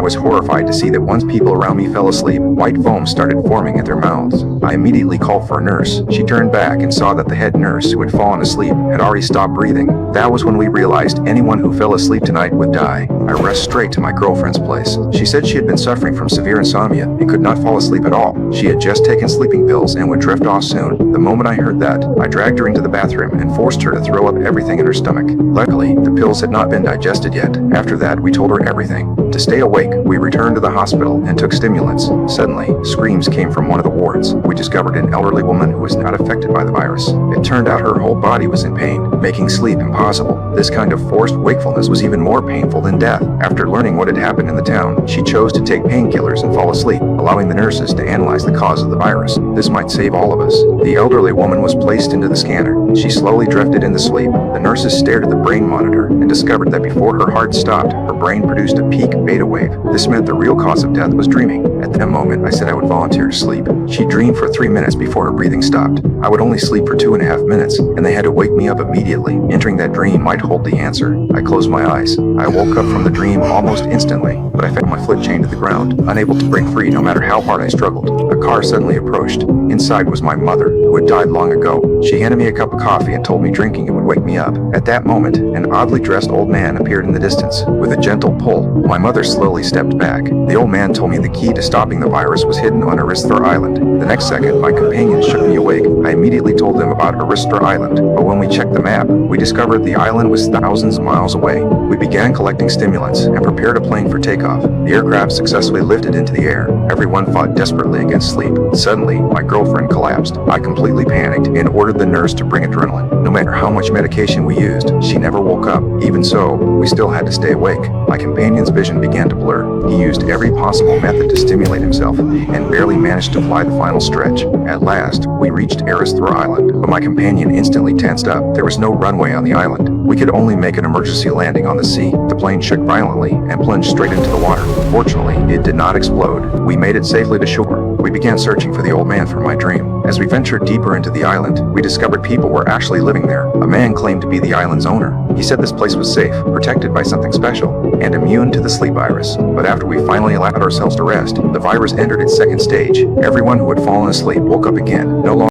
was horrified to see that once people around me fell asleep, white foam started forming at their mouths. I immediately called for a nurse. She turned back and saw that the head nurse, who had fallen asleep, had already stopped breathing. That was when we realized anyone who fell asleep tonight would die. I rushed straight to my girlfriend's place. She said she had been suffering from severe insomnia and could not fall asleep at all. She had just taken sleeping pills and would drift off soon. The moment I heard that, I dragged her into the bathroom and forced her to throw up everything in her stomach. Luckily, the pills had not been digested yet. After that, we told her everything. To stay awake, we returned to the hospital and took stimulants. Suddenly, screams came from one of the wards. We discovered an elderly woman who was not affected by the virus. It turned out her whole body was in pain, making sleep impossible. This kind of forced wakefulness was even more painful than death. After learning what had happened in the town, she chose to take painkillers and fall asleep, allowing the nurses to analyze the cause of the virus. This might save all of us. The elderly woman was placed into the scanner. She slowly drifted into sleep. The nurses stared at the brain monitor and discovered that before her heart stopped, her brain produced a peak beta wave. This meant the real cause of death was dreaming. At that moment, I said I would volunteer to sleep. She dreamed for 3 minutes before her breathing stopped. I would only sleep for 2.5 minutes, and they had to wake me up immediately. Entering that dream might hold the answer. I closed my eyes. I woke up from the dream almost instantly, but I felt my foot chained to the ground, unable to break free no matter how hard I struggled. A car suddenly approached. Inside was my mother, who had died long ago. She handed me a cup of coffee and told me drinking it would wake me up. At that moment, an oddly dressed old man appeared in the distance. With a gentle pull, my mother slowly stepped back. The old man told me the key to stopping the virus was hidden on Aristhor Island. The next second, my companions shook me awake. I immediately told them about Aristhor Island, but when we checked the map, we discovered the island was thousands of miles away. We began collecting stimulants and prepared a plane for takeoff. The aircraft successfully lifted into the air. Everyone fought desperately against sleep. Suddenly, my girlfriend collapsed. I completely panicked and ordered the nurse to bring adrenaline. No matter how much medication we used, she never woke up. Even so, we still had to stay awake. My companion's vision began to blur. He used every possible method to stimulate himself and barely managed to fly the final stretch. At last, we reached Aristhor Island, but my companion instantly tensed up. There was no runway on the island. We could only make an emergency landing on the sea. The plane shook violently and plunged straight into the water. Fortunately, it did not explode. We made it safely to shore. We began searching for the old man from my dream. As we ventured deeper into the island, we discovered people were actually living there. A man claimed to be the island's owner. He said this place was safe, protected by something special, and immune to the sleep virus. But after we finally allowed ourselves to rest, the virus entered its second stage. Everyone who had fallen asleep woke up again, no longer